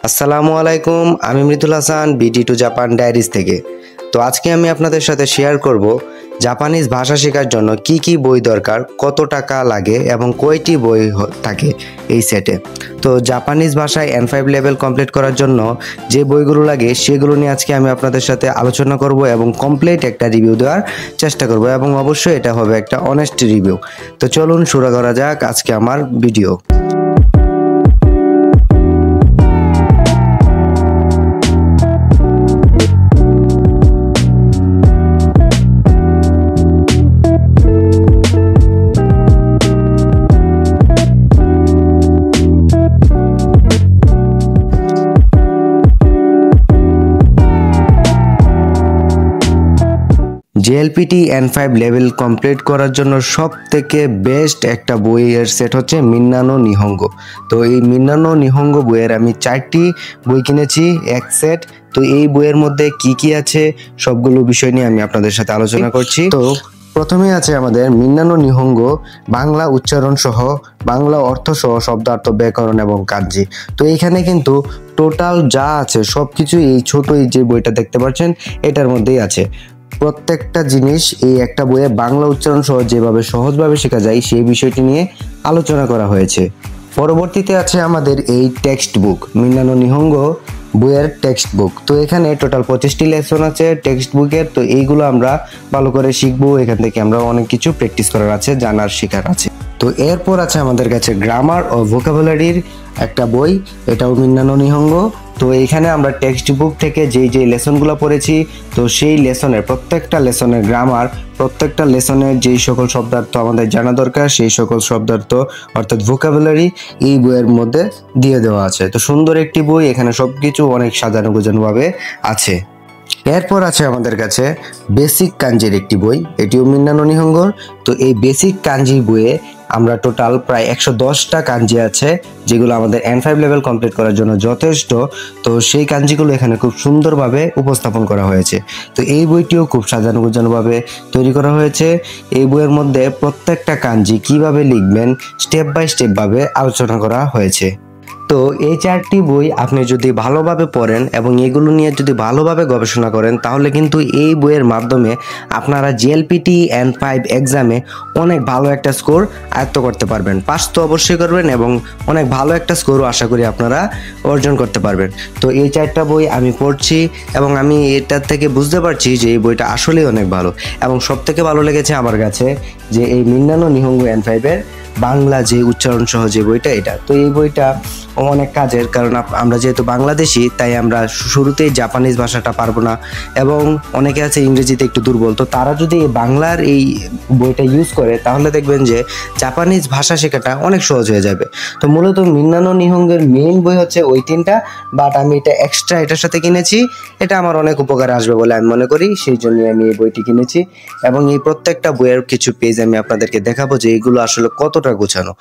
আসসালামু আলাইকুম, আমি Mridul Hasan BD two Japan diaries থেকে। তো আজকে আমি আপনাদের সাথে শেয়ার করব জাপানিজ ভাষা শেখার জন্য কি কি বই দরকার, কত টাকা লাগে এবং কয়টি বই থাকে এই সেটে। তো জাপানিজ ভাষায় N5 লেভেল কমপ্লিট করার জন্য যে বইগুলো লাগে সেগুলো নিয়ে আজকে আমি আপনাদের সাথে আলোচনা করব এবং কমপ্লিট একটা রিভিউ দেওয়ার চেষ্টা করব এবং অবশ্যই এটা হবে একটা অনেস্ট রিভিউ। তো চলুন শুরু করা যাক আজকে আমার video. JLPT N5 level complete করার জন্য সব থেকে বেস্ট একটা বইয়ের সেট হচ্ছে মিন্নানো নিহঙ্গো। তো এই মিন্নানো নিহঙ্গো বইয়ের আমি 4টি বই কিনেছি এক সেট। তো এই বইয়ের মধ্যে কি কি আছে সবগুলো বিষয় নিয়ে আমি আপনাদের সাথে আলোচনা করছি। তো প্রথমে আছে আমাদের মিন্নানো নিহঙ্গো, বাংলা উচ্চারণ সহ, বাংলা অর্থ সহ, শব্দার্থ, ব্যাকরণ এবং কাঞ্জি। তো এখানে কিন্তু টোটাল যা আছে সবকিছু এই ছোট এই যে বইটা দেখতে পাচ্ছেন এটার মধ্যেই আছে। প্রত্যেকটা জিনিস এই একটা বইয়ে বাংলা উচ্চারণ সহ যেভাবে সহজভাবে শেখা যায় সেই বিষয়টি নিয়ে আলোচনা করা হয়েছে। পরবর্তীতে আছে আমাদের এই টেক্সট বুক, মিন্নানো নিহঙ্গো বইয়ের টেক্সট বুক। তো এখানে টোটাল 25টি লেসন আছে টেক্সট বুকের। তো এইগুলো আমরা ভালো করে শিখবো, এখান থেকে আমরা অনেক কিছু প্র্যাকটিস করার আছে, জানার শেখার আছে। তো এরপর আছে আমাদের কাছে গ্রামার ও ভোকাবুলারির একটা বই, এটাও মিন্নানো নিহঙ্গো। তো এইখানে আমরা টেক্সট বুক থেকে যেই লেসনগুলো পড়েছি তো সেই লেসনের প্রত্যেকটা লেসনের গ্রামার, প্রত্যেকটা লেসনের যেই সকল শব্দার্থ আমাদের জানা দরকার সেই সকল শব্দার্থ অর্থাৎ ভোকাবুলারি এই বইয়ের মধ্যে দিয়ে দেওয়া আছে। তো সুন্দর একটি বই, এখানে সবকিছু অনেক সাজানো গোছানোভাবে আছে। এরপর আছে আমাদের কাছে বেসিক কাঞ্জির একটি বই, এটিও মিন্নানো নিহঙ্গোর। তো এই বেসিক কাঞ্জি বইয়ে আমরা টোটাল প্রায় 110টা কাঞ্জি আছে যেগুলো আমাদের N5 লেভেল কমপ্লিট করার জন্য যথেষ্ট। তো সেই কাঞ্জিগুলো এখানে খুব সুন্দরভাবে উপস্থাপন করা হয়েছে। তো এই বইটিও খুব সাজানো গোছানোভাবে তৈরি করা হয়েছে। এই বইয়ের মধ্যে প্রত্যেকটা কাঞ্জি কিভাবে লিখবেন স্টেপ বাই স্টেপ ভাবে আলোচনা করা হয়েছে। তো এই 4টি বই আপনি যদি ভালোভাবে পড়েন এবং এগুলো নিয়ে যদি ভালোভাবে গবেষণা করেন তাহলে কিন্তু এই বইয়ের মাধ্যমে আপনারা JLPT N5 এক্সামে অনেক ভালো একটা স্কোর আয়ত্ত করতে পারবেন। পাস তো অবশ্যই করবেন এবং অনেক ভালো একটা স্কোরও আশা করি আপনারা অর্জন করতে পারবেন। তো এই 4টা বই আমি পড়ছি এবং আমি এটার থেকে বুঝতে পারছি যে এই বইটা আসলেই অনেক ভালো এবং সবথেকে ভালো লেগেছে আমার কাছে যে এই মিন্নানো নিহঙ্গো N5-এর বাংলা যে উচ্চারণ সহ যে বইটা এটা। তো এই বইটা অনেক কাজের, কারণ আমরা যেহেতু বাংলাদেশি তাই আমরা শুরুতেই জাপানিজ ভাষাটা পারবো না এবং অনেকে আছে ইংরেজিতে একটু দুর্বল। তো তারা যদি বাংলার এই বইটা ইউজ করে তাহলে দেখবেন যে জাপানিজ ভাষা শেখাটা অনেক সহজ হয়ে যাবে। তো মূলত মিন্নানো নিহঙ্গের মেইন বই হচ্ছে ওই 3টা, বাট আমি এটা এক্সট্রা এটার সাথে কিনেছি, এটা আমার অনেক উপকারে আসবে বলে আমি মনে করি, সেই জন্যই আমি এই বইটি কিনেছি। এবং এই প্রত্যেকটা বইয়ের কিছু পেজ আমি আপনাদেরকে দেখাবো যে এইগুলো আসলে কতটা গোছানো।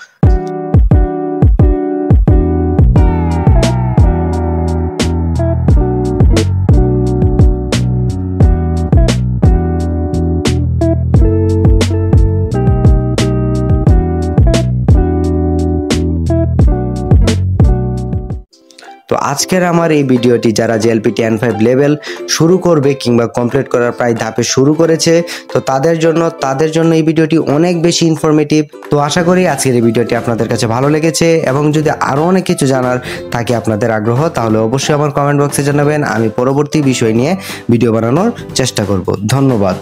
তো আজকের আমার এই ভিডিওটি যারা JLPT N5 লেভেল শুরু করবে কিংবা কমপ্লিট করার প্রায় ধাপে শুরু করেছে তো তাদের জন্য এই ভিডিওটি অনেক বেশি ইনফরমেটিভ। তো আশা করি আজকের এই ভিডিওটি আপনাদের কাছে ভালো লেগেছে এবং যদি আরও অনেক কিছু জানার থাকে আপনাদের আগ্রহ তাহলে অবশ্যই আমার কমেন্ট বক্সে জানাবেন, আমি পরবর্তী বিষয় নিয়ে ভিডিও বানানোর চেষ্টা করব। ধন্যবাদ।